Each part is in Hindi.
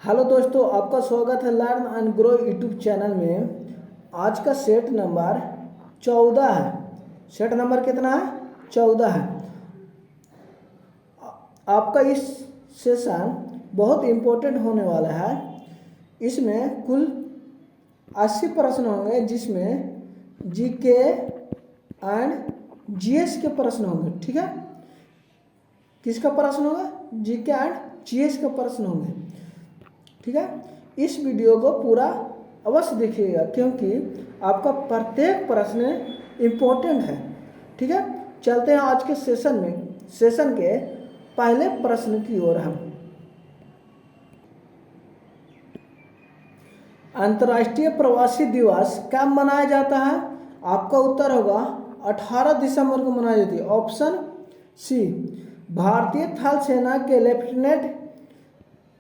हेलो दोस्तों, आपका स्वागत है learn and grow YouTube channel में। आज का सेट नंबर 14 है। सेट नंबर कितना है? 14 है। आपका इस सेशन बहुत इम्पोर्टेंट होने वाला है। इसमें कुल 80 प्रश्न होंगे, जिसमें जीके एंड जीएस के प्रश्न होंगे। ठीक है, किसका प्रश्न होगा? जीके एंड जीएस का प्रश्न होंगे। ठीक है, इस वीडियो को पूरा अवश्य देखिएगा, क्योंकि आपका प्रत्येक प्रश्न इम्पोर्टेंट है। ठीक है, चलते हैं आज के सेशन के पहले प्रश्न की ओर। हम अंतर्राष्ट्रीय प्रवासी दिवस कब मनाया जाता है? आपका उत्तर होगा 18 दिसंबर को मनाई जाती है। Option C. भारतीय थल सेना के लेफ्टिनेंट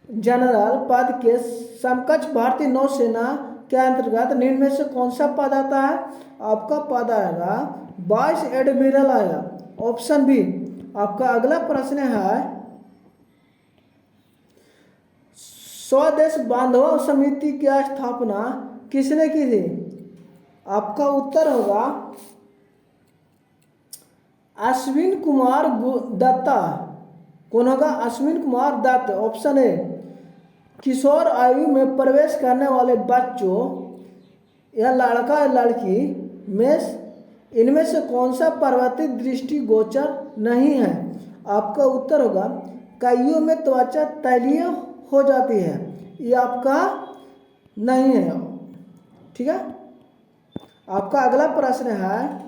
जनरल पद के समकक्ष भारतीय नौसेना के अंतर्गत निम्न में से कौन सा पद आता है? आपका पद आएगा वाइस एडमिरल आएगा। Option B. आपका अगला प्रश्न है, स्वदेश बांधव समिति की स्थापना किसने की थी? आपका उत्तर होगा अश्विन कुमार दत्ता। कौन होगा? अश्विन कुमार दत्त। Option A. किशोर आयु में प्रवेश करने वाले बच्चों या लड़का या लड़की में इनमें से कौन सा प्रवर्तित दृष्टिगोचर नहीं है? आपका उत्तर होगा कईयों में त्वचा तैलीय हो जाती है। ये आपका नहीं है। ठीक है, आपका अगला प्रश्न है,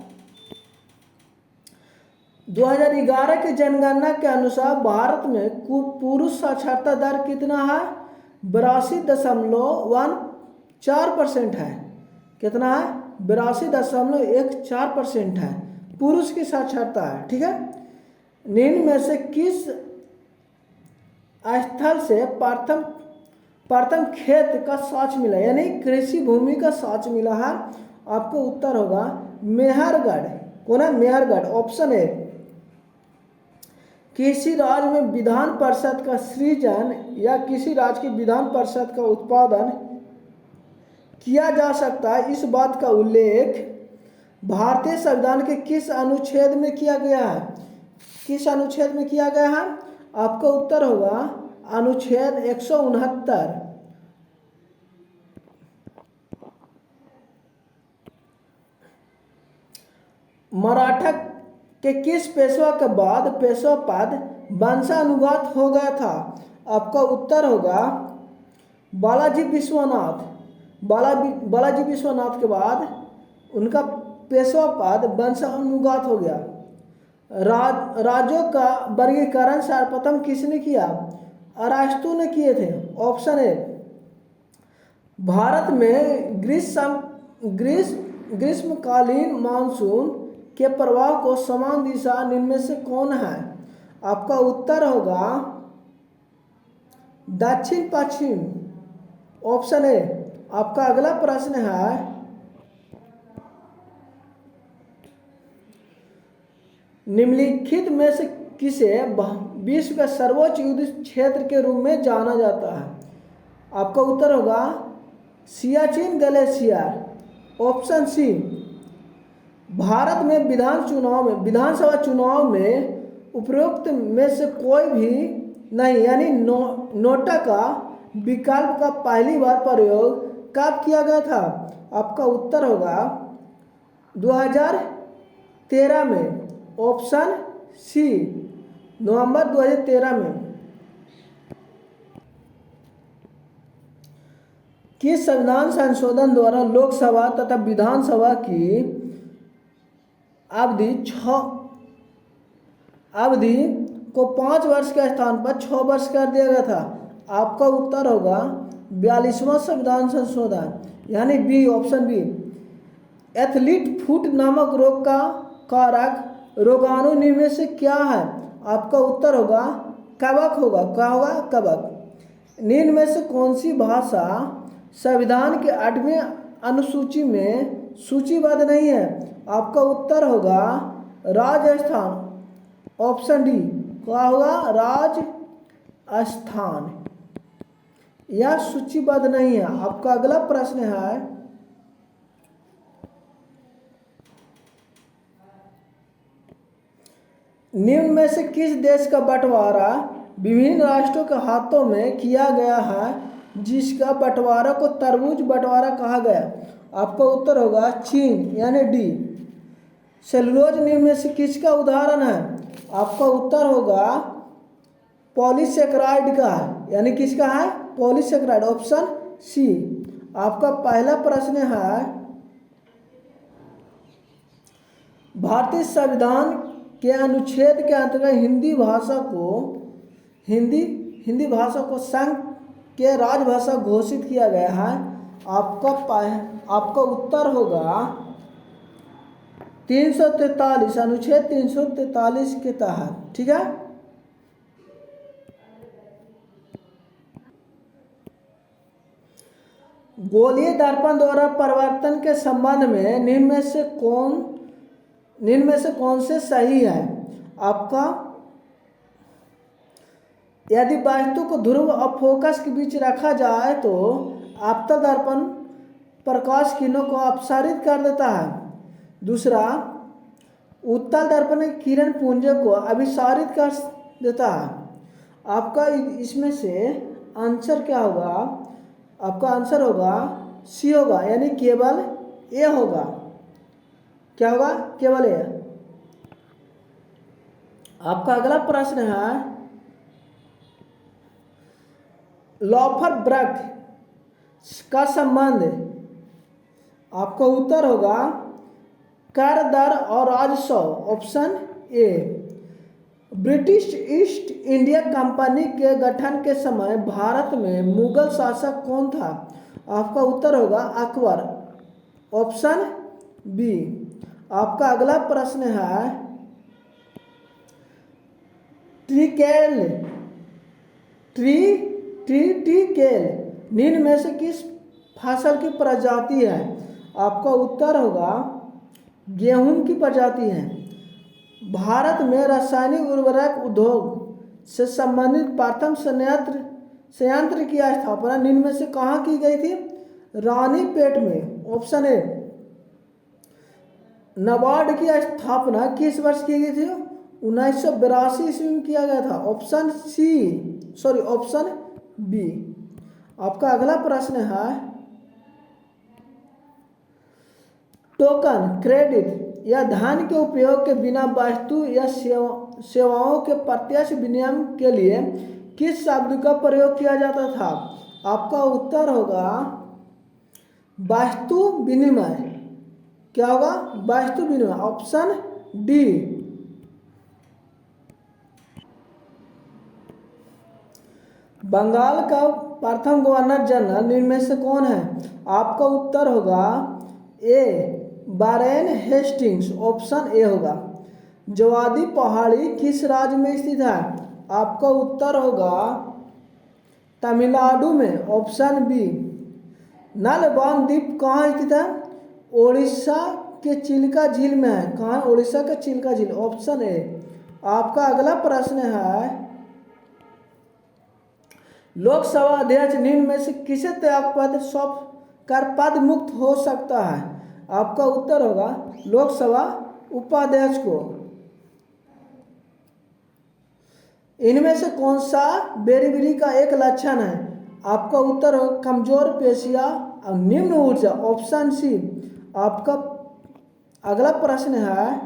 2011 की जनगणना के अनुसार भारत में पुरुष साक्षरता दर कितना है? 82.14% है। कितना है? 82.14% है पुरुष की साक्षरता है। ठीक है, निम्न में से किस स्थल से प्रथम खेत का साक्ष्य मिला, यानी कृषि भूमि का साक्ष्य मिला है? आपको उत्तर होगा मेहरगढ़। कौन है? मेहरगढ़। Option A. किसी राज्य में विधान परिषद का सृजन या किसी राज्य की विधान परिषद का उत्पादन किया जा सकता है, इस बात का उल्लेख भारतीय संविधान के किस अनुच्छेद में किया गया है? किस अनुच्छेद में किया गया है? आपका उत्तर होगा अनुच्छेद 169। मराठा के किस पेशवा के बाद पेशवा पद वंशानुगत हो गया था? आपका उत्तर होगा बालाजी विश्वनाथ। बालाजी विश्वनाथ के बाद उनका पेशवा पद वंशानुगत हो गया। राज्यों का वर्गीकरण सर्वप्रथम किसने किया? अरास्तु ने किए थे। ऑप्शन ए। भारत में ग्रीष्मकालीन मानसून के प्रवाह को समान दिशा निम्न में से कौन है? आपका उत्तर होगा दक्षिण पश्चिम। Option A. आपका अगला प्रश्न है, निम्नलिखित में से किसे विश्व का सर्वोच्च युद्ध क्षेत्र के रूप में जाना जाता है? आपका उत्तर होगा सियाचिन ग्लेशियर। Option C. भारत में विधानसभा चुनाव में उपरोक्त में से कोई भी नहीं, यानी नोटा का विकल्प का पहली बार प्रयोग कब किया गया था? आपका उत्तर होगा 2013 में। ऑप्शन सी, नवंबर 2013 में। किस संविधान संशोधन द्वारा लोकसभा तथा विधानसभा की अवधि को 5 वर्ष के स्थान पर 6 वर्ष कर दिया गया था? आपका उत्तर होगा 42वां संविधान संशोधन, यानी B. Option B. Athlete foot नामक रोग का कारक रोगाणु निम्न में से क्या है? आपका उत्तर होगा कवक होगा। क्या होगा? कवक। निम्न में से कौन सी भाषा संविधान के 8वें अनुसूची में सूचीबद्ध नहीं है? आपका उत्तर होगा राजस्थान। Option D. क्या होगा? राजस्थान। यह सूचीबद्ध नहीं है। आपका अगला प्रश्न है, निम्न में से किस देश का बंटवारा विभिन्न राष्ट्रों के हाथों में किया गया है जिसका बंटवारा को तरबूज बंटवारा कहा गया? आपका उत्तर होगा चीन यानी डी। सेलुलोज निम्न में से किसका उदाहरण है? आपका उत्तर होगा पॉलीसेकेराइड का है, यानी किसका है? Polysaccharide, option C. आपका पहला प्रश्न है, भारतीय संविधान के अनुच्छेद के अंतर्गत हिंदी भाषा को संघ के राजभाषा घोषित किया गया है। आपका उत्तर होगा 343, अनुच्छेद 343 के तहत। ठीक है। गोलीय दर्पण द्वारा परिवर्तन के संबंध में निम्न में से कौन से सही है? आपका, यदि वस्तु को ध्रुव और फोकस के बीच रखा जाए तो आपतन दर्पण प्रकाश किरणों को अपसारित कर देता है। दूसरा, उत्तल दर्पण किरण पुंज को अभिसारित कर देता है। आपका इसमें से आंसर क्या होगा? आपका आंसर होगा सी होगा, यानी केवल ए होगा। क्या होगा? केवल ए। आपका अगला प्रश्न है, लॉफर वृक्ष का संबंध, आपका उत्तर होगा कर दर और राजस्व, option A. British east India company के गठन के समय भारत में मुगल शासक कौन था? आपका उत्तर होगा अकबर, ऑप्शन बी। आपका अगला प्रश्न है, ट्रिकेल निम्न में से किस फसल की प्रजाति है? आपका उत्तर होगा गेहूं की प्रजाति है। भारत में रासायनिक उर्वरक उद्योग से संबंधित प्रथम संयंत्र की स्थापना निम्न में से कहाँ की गई थी? रानीपेट में, ऑप्शन ए। नाबार्ड की स्थापना किस वर्ष की गई थी? 1982 ईस्वी में किया गया था, ऑप्शन बी। आपका अगला प्रश्न है, टोकन, क्रेडिट या धन के उपयोग के बिना वस्तु या सेवाओं के प्रत्यक्ष विनिमय के लिए किस शब्द का प्रयोग किया जाता था? आपका उत्तर होगा वस्तु विनिमय। क्या होगा? वस्तु विनिमय, ऑप्शन डी। बंगाल का प्रथम गवर्नर जनरल निम्न में से कौन है? आपका उत्तर होगा ए, वारेन हेस्टिंग्स, ऑप्शन ए होगा। जवादी पहाड़ी किस राज्य में स्थित है? आपका उत्तर होगा तमिलनाडु में, ऑप्शन बी। नलबान द्वीप कहाँ स्थित है? ओडिशा के चिल्का झील में है। कहाँ? ओडिशा का चिल्का झील, ऑप्शन ए। आपका अगला प्रश्न है, लोकसभा अध्यक्ष निम्न में से किसे त्यागपत्र सौंप कर पद मुक्त हो सकता है? आपका उत्तर होगा लोकसभा उपाध्यक्ष को। इनमें से कौन सा बेरीबेरी का एक लक्षण है? आपका उत्तर होगा कमजोर पेशियां और निम्न ऊर्जा, ऑप्शन सी। आपका अगला प्रश्न है,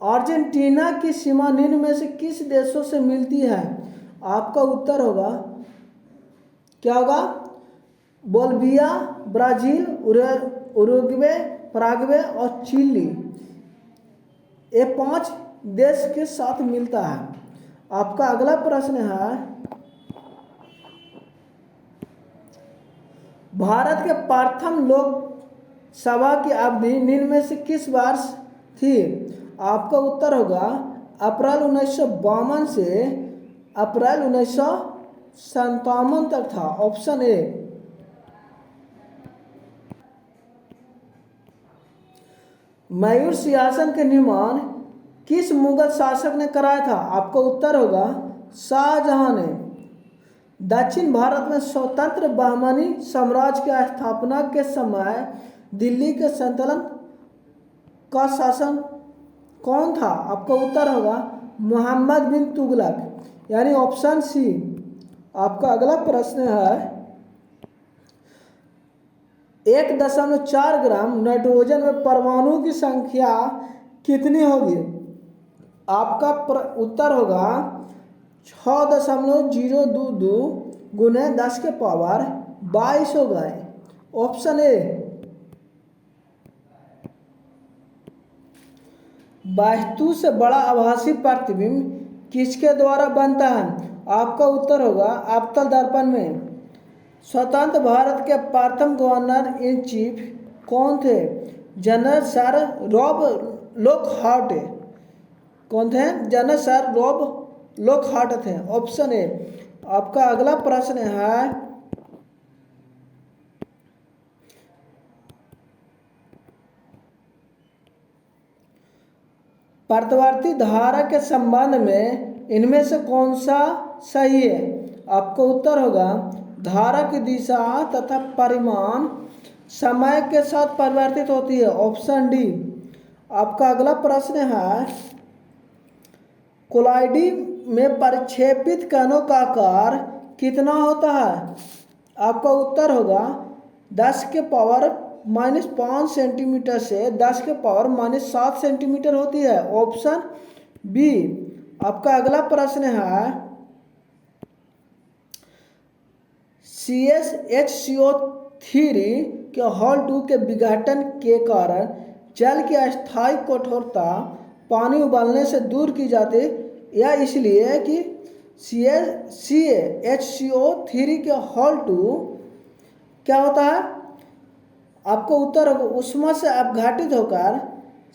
अर्जेंटीना की सीमा निम्न में से किस देशों से मिलती है? आपका उत्तर होगा, क्या होगा? बोलिविया, ब्राजील, उरुग्वे, पैराग्वे और चिली। ये 5 देश के साथ मिलता है। आपका अगला प्रश्न है, भारत के प्रथम लोकसभा की अवधि निम्न में से किस वर्ष थी? आपका उत्तर होगा अप्रैल 1952 से अप्रैल 1957 तक था, ऑप्शन ए। मयूर सिंहासन के निर्माण किस मुगल शासक ने कराया था? आपका उत्तर होगा शाहजहां ने। दक्षिण भारत में स्वतंत्र बहमनी साम्राज्य की स्थापना के समय दिल्ली के संतुलन का शासन कौन था? आपका उत्तर होगा मोहम्मद बिन तुगलक, यानी ऑप्शन सी। आपका अगला प्रश्न है 1.4 ग्राम नाइट्रोजन में परमाणु की संख्या कितनी होगी? आपका उत्तर होगा 6.022 गुने 10 के पावर 22 होगा। Option A. वास्तु से बड़ा आभासी प्रतिबिंब किसके द्वारा बनता है? आपका उत्तर होगा अवतल दर्पण में। स्वतंत्र भारत के प्रथम गवर्नर इन चीफ कौन थे? General sir Rob Lockhart. कौन थे? जनरल सर रॉब लॉकहार्ट थे। Option A. आपका अगला प्रश्न है प्रत्यावर्ती धारा के संबंध में इनमें से कौन सा सही है? आपका उत्तर होगा धारा की दिशा तथा परिमाण समय के साथ परिवर्तित होती है। Option D. आपका अगला प्रश्न है कोलाइडी में प्रक्षेपित कणों का आकार कितना होता है? आपका उत्तर होगा 10 के पावर -5 सेंटीमीटर से 10 के पावर -7 सेंटीमीटर होती है। Option B. आपका अगला प्रश्न है CsHCO3 के हॉल 2 के विघटन के कारण जल की अस्थायी कठोरता पानी उबालने से दूर की जाती है, या इसलिए कि CaHCO3 के हॉल 2 क्या होता है? आपको उत्तर होगा ऊष्मा से अपघटित होकर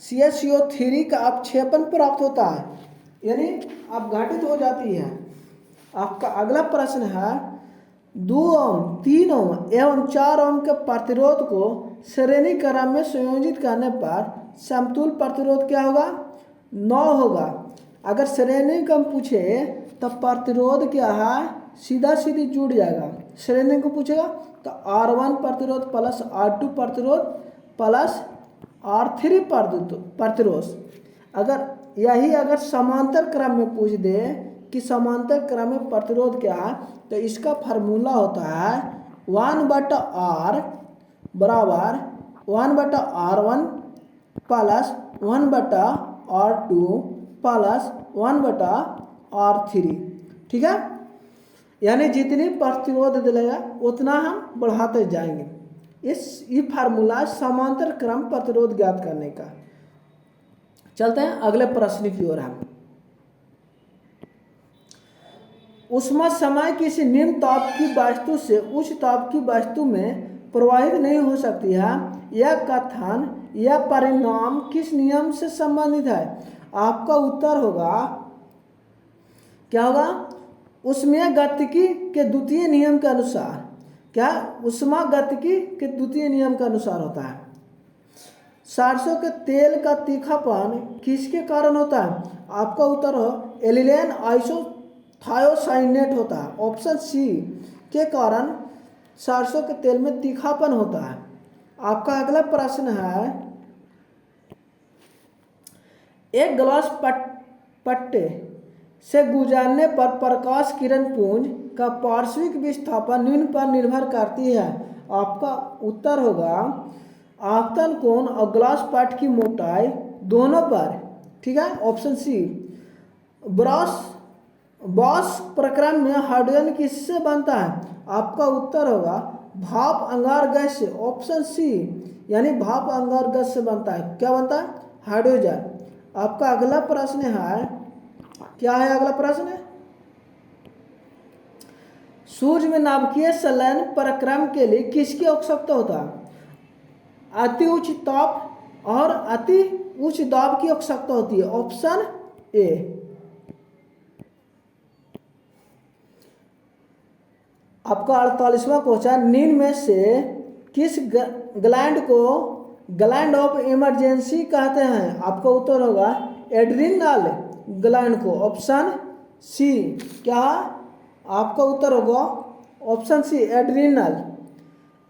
CaCO3 का अपक्षेपण प्राप्त होता है, यानी अपघटित हो जाती है। आपका अगला प्रश्न है 2 ओम 3 ओम एवं 4 ओम के प्रतिरोध को श्रेणी क्रम में संयोजित करने पर समतुल्य प्रतिरोध क्या होगा? 9 होगा। अगर श्रेणी क्रम पूछे तो प्रतिरोध क्या है? सीधा सीधी जुड़ जाएगा। श्रेणी को पूछेगा तो R1 प्रतिरोध प्लस R2 प्रतिरोध प्लस R3 प्रतिरोध। अगर समांतर क्रम में पूछ दे कि समांतर क्रम में प्रतिरोध क्या है, तो इसका फार्मूला होता है 1/R बराबर 1/R1 plus 1/R2 plus 1/R3। ठीक है, यानी जितनी प्रतिरोध दिलेगा उतना हम बढ़ाते जाएंगे। ये फार्मूला समांतर क्रम प्रतिरोध ज्ञात करने का। चलते हैं अगले प्रश्न की ओर। हम ऊष्मा समय किसी निम्न ताप की वस्तु से उच्च ताप की वस्तु में प्रवाहित नहीं हो सकती है। यह कथन या परिणाम किस नियम से संबंधित है? आपका उत्तर होगा क्या होगा? ऊष्मीय गतिकी के द्वितीय नियम के अनुसार। क्या? ऊष्मा गतिकी के द्वितीय नियम के अनुसार होता है। सरसों के तेल का तीखापन किसके कारण होता है? आपका उत्तर हो एलिलेन आइसोथायोसाइनेट होता है। ऑप्शन सी के कारण सरसों के तेल में तीखापन होता है। आपका अगला प्रश्न है एक ग्लास पट्टे से गुजरने पर प्रकाश किरण पुंज का पार्श्विक विस्थापन निम्न पर निर्भर करती है। आपका उत्तर होगा आवर्तन कोण और ग्लास पट की मोटाई दोनों पर। ठीक है, ऑप्शन सी। बॉस प्रक्रम में हाइड्रोजन किससे बनता है? आपका उत्तर होगा भाप अंगार गैस से। ऑप्शन सी, यानी भाप अंगार गैस से बनता है। क्या बनता है? हाइड्रोजन। आपका अगला प्रश्न है, क्या है अगला प्रश्न? सूर्य में नाभिकीय संलयन प्रक्रम के लिए किसकी आवश्यकता होता है? अति उच्च ताप और अति उच्च दाब की आवश्यकता होती है। Option A. आपका 48वां क्वेश्चन निम्न में से किस ग्लैंड को ग्लैंड ऑफ इमरजेंसी कहते हैं? आपका उत्तर होगा एड्रिनल ग्लैंड को। Option C. क्या? आपका उत्तर होगा ऑप्शन सी एड्रिनल।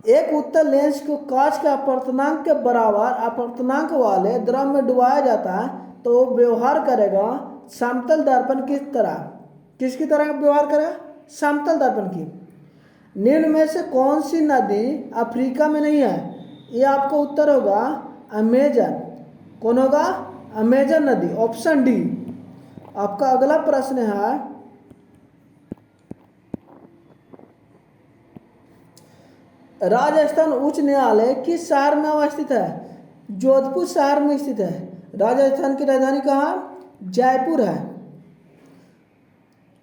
एक उत्तल लेंस को कांच के अपवर्तनांक के बराबर अपवर्तनांक वाले द्रव में डुबाया जाता है तो व्यवहार करेगा समतल दर्पण किसकी तरह व्यवहार करेगा? समतल दर्पण की। निम्न में से कौन सी नदी अफ्रीका में नहीं है? ये आपका उत्तर होगा अमेजन। कौन होगा? अमेजन नदी, ऑप्शन डी। आपका अगला प्रश्न है, राजस्थान उच्च न्यायालय किस शहर में अवस्थित है? जोधपुर शहर में स्थित है। राजस्थान की राजधानी कहाँ? जयपुर है।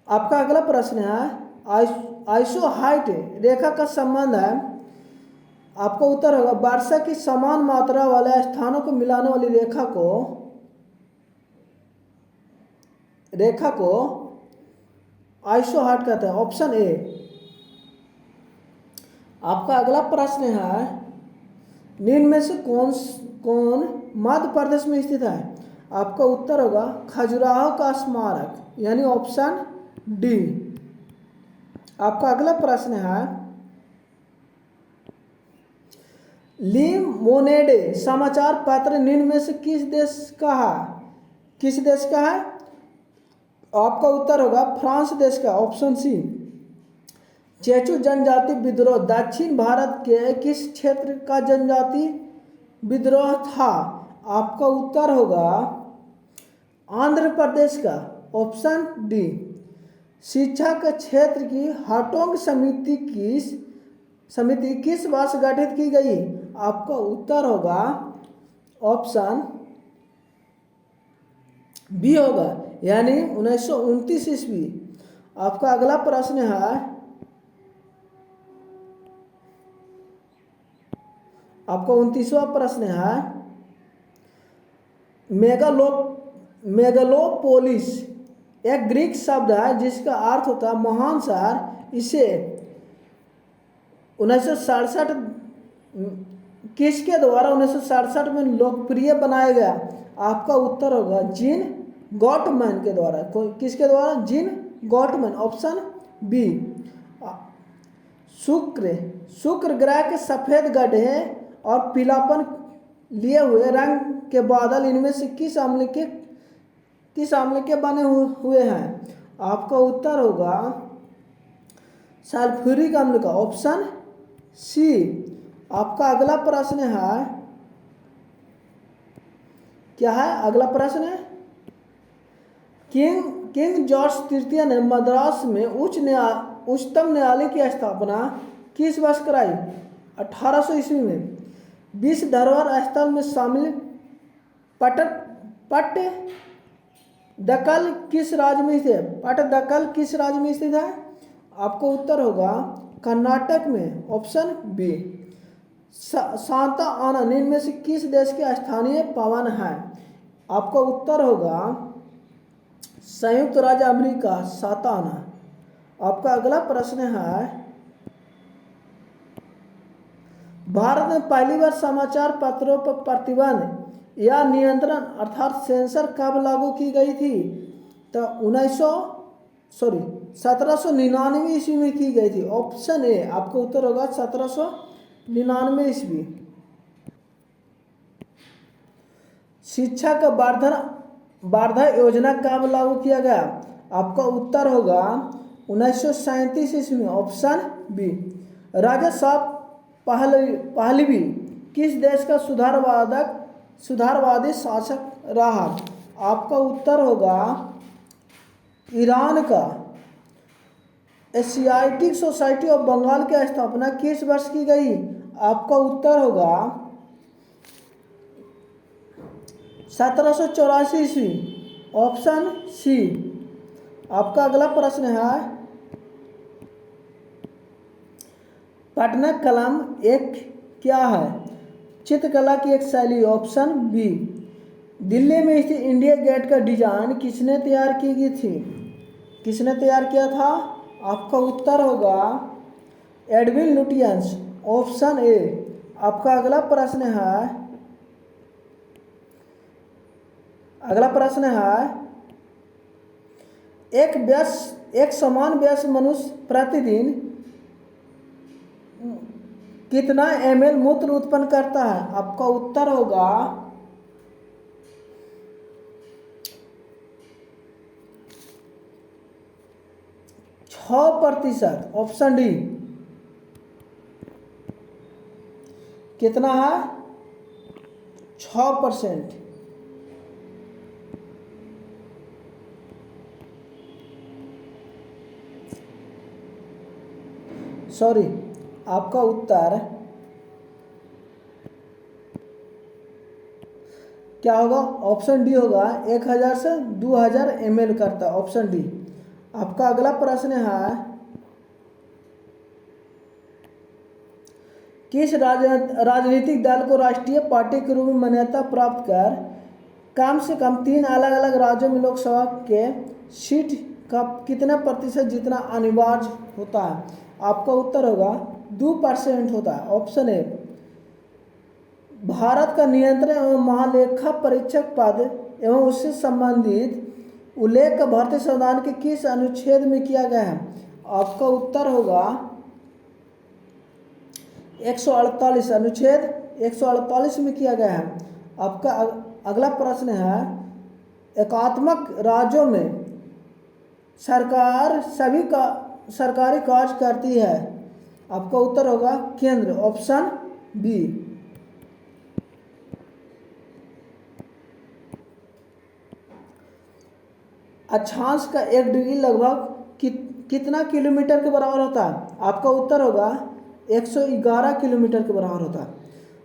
आपका अगला प्रश्न है, आइसोहाइट रेखा का संबंध है। आपका उत्तर होगा वर्षा की समान मात्रा वाले स्थानों को मिलाने वाली रेखा को आइसोहाइट कहते हैं, ऑप्शन ए। आपका अगला प्रश्न है, निम्न में से कौन मध्य प्रदेश में स्थित है? आपका उत्तर होगा खजुराहो का स्मारक, यानी ऑप्शन डी। आपका अगला प्रश्न है, ली मोनेडे समाचार पत्र निम्न में से किस देश का है? आपका उत्तर होगा फ्रांस देश का, ऑप्शन सी। चेचू जनजाति विद्रोह दक्षिण भारत के किस क्षेत्र का जनजाति विद्रोह था? आपका उत्तर होगा आंध्र प्रदेश का, ऑप्शन डी। शिक्षा के क्षेत्र की हाटोंग समिति किस वर्ष गठित की गई? आपका उत्तर होगा ऑप्शन बी होगा, यानी 1929 ईस्वी। आपका अगला प्रश्न है, आपका 29वां प्रश्न है, मेगालोपोलिस एक ग्रीक शब्द है जिसका अर्थ होता है महान शहर। इसे 1967 किसके द्वारा 1967 में लोकप्रिय बनाया गया? आपका उत्तर होगा जीन गॉटमैन के द्वारा। किसके द्वारा? Jean Gottmann, option B. शुक्र ग्रह के सफेद गड्ढे और पीलापन लिए हुए रंग के बादल इनमें से किस अम्ल के बने हुए हैं? आपका उत्तर होगा सल्फ्यूरिक अम्ल का, ऑप्शन सी। आपका अगला प्रश्न है, क्या है अगला प्रश्न है, किंग जॉर्ज तृतीय ने मद्रास में उच्चतम न्यायालय की स्थापना किस वर्ष कराई? 1800 ईस्वी में। विश्व धरोहर स्थल में शामिल पट्टदकल किस राज्य में स्थित है? पट्टदकल किस राज्य में स्थित है? आपको उत्तर होगा कर्नाटक में, ऑप्शन बी। सांता आना निम्न में से किस देश के स्थानीय पवन है? आपका उत्तर होगा संयुक्त राज्य अमेरिका, सांता आना। आपका अगला प्रश्न है, भारत में पहली बार समाचार पत्रों पर प्रतिबंध या नियंत्रण अर्थात सेंसर कब लागू की गई थी? तो 1799 ईस्वी में की गई थी, ऑप्शन ए। आपका उत्तर होगा 1799 ईस्वी। शिक्षा का वर्धन योजना कब लागू किया गया? आपका उत्तर होगा 1937 ईस्वी में, ऑप्शन बी। राजा साहब पहलवी किस देश का सुधारवादी शासक रहा? आपका उत्तर होगा ईरान का। एशियाटिक सोसाइटी ऑफ बंगाल की स्थापना किस वर्ष की गई? आपका उत्तर होगा 1784 ईस्वी, ऑप्शन सी। आपका अगला प्रश्न है, पट्टनकलम एक क्या है? चित्रकला की एक शैली, ऑप्शन बी। दिल्ली में स्थित इंडिया गेट का डिजाइन किसने तैयार किया था? आपका उत्तर होगा एडविन लुटियंस, ऑप्शन ए। आपका अगला प्रश्न है, एक समान वयस्क मनुष्य प्रतिदिन कितना ml मूत्र उत्पन्न करता है? आपका उत्तर होगा 6%। Option D. कितना है? 6%। सॉरी, आपका उत्तर क्या होगा? ऑप्शन डी होगा, 1000 से 2000 ml करता है। Option D. आपका अगला प्रश्न है, किस राजनीतिक दल को राष्ट्रीय पार्टी के रूप में मान्यता प्राप्त कर कम से कम 3 अलग अलग राज्यों में लोकसभा के सीट का कितना प्रतिशत जीतना अनिवार्य होता है? आपका उत्तर होगा 2% होता है। Option A. भारत का नियंत्रण एवं महालेखा परीक्षक पद एवं उससे संबंधित उल्लेख भारतीय संविधान के किस अनुच्छेद में किया गया है? आपका उत्तर होगा 148। अनुच्छेद 148 में किया गया है। आपका अगला प्रश्न है, एकात्मक राज्यों में सरकार सभी का सरकारी कार्य करती है? आपका उत्तर होगा केंद्र। Option B. अक्षांश का 1 डिग्री लगभग कितना किलोमीटर के बराबर होता है? आपका उत्तर होगा 111 किलोमीटर के बराबर होता है।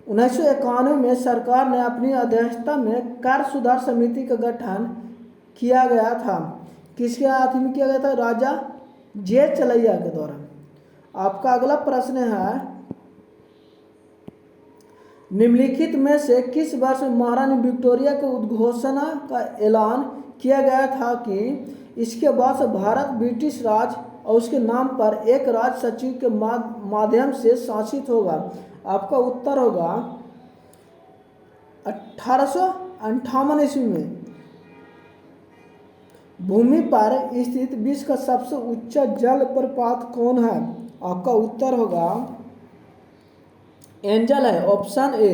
1991 में सरकार ने अपनी अध्यक्षता में कर सुधार समिति का गठन किया गया था। किसके हाथ में किया गया था? राजा जे चलैया के द्वारा। आपका अगला प्रश्न है, निम्नलिखित में से किस वर्ष में महारानी विक्टोरिया के उद्घोषणा का ऐलान किया गया था कि इसके बाद से भारत ब्रिटिश राज और उसके नाम पर एक राज सचिव के माध्यम से शासित होगा? आपका उत्तर होगा 1858 ईस्वी में। भूमि पर स्थित विश्व का सबसे ऊंचा जल प्रपात कौन है? आपका उत्तर होगा एंजल है। Option A.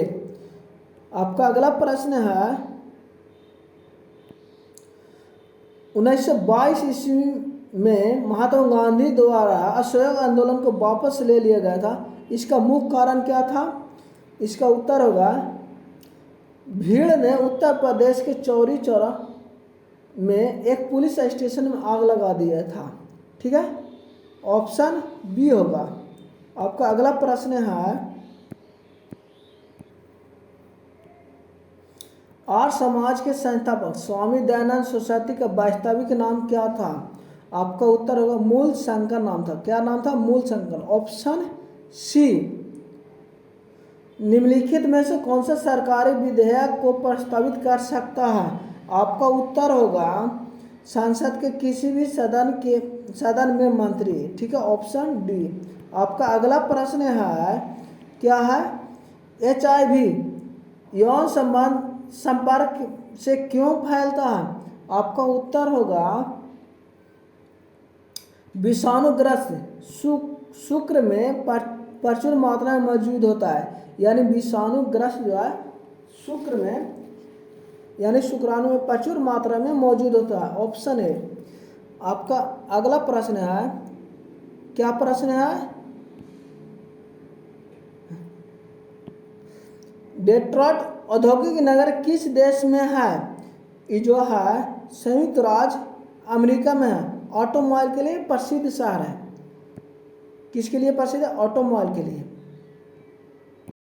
आपका अगला प्रश्न है, 1922 ईस्वी में महात्मा गांधी द्वारा असहयोग आंदोलन को वापस ले लिया गया था। इसका मुख्य कारण क्या था? इसका उत्तर होगा, भीड़ ने उत्तर प्रदेश के चौरी चौरा में एक पुलिस स्टेशन में आग लगा दिया था। ठीक है, ऑप्शन बी होगा। आपका अगला प्रश्न है, आर्य समाज के संस्थापक स्वामी दयानंद सरस्वती का वास्तविक नाम क्या था? आपका उत्तर होगा मूल शंकर नाम था। क्या नाम था? मूल शंकर। Option C. निम्नलिखित में से कौन सा सरकारी विधेयक को प्रस्तावित कर सकता है? आपका उत्तर होगा संसद के किसी भी सदन में मंत्री। ठीक है, ऑप्शन डी। आपका अगला प्रश्न है, क्या है? HIV यौन संपर्क से क्यों फैलता है? आपका उत्तर होगा विषाणुग्रस्त शुक्र में प्रचुर मात्रा में मौजूद होता है। यानी विषाणुग्रस्त जो है शुक्र में यानी शुक्राणु में प्रचुर मात्रा में मौजूद होता है। Option A. आपका अगला प्रश्न है, क्या प्रश्न है? डेट्रॉइट औद्योगिक नगर किस देश में है? ये जो है संयुक्त राज्य अमेरिका में है। ऑटोमोबाइल के लिए प्रसिद्ध शहर है। किसके लिए प्रसिद्ध है? ऑटोमोबाइल के लिए।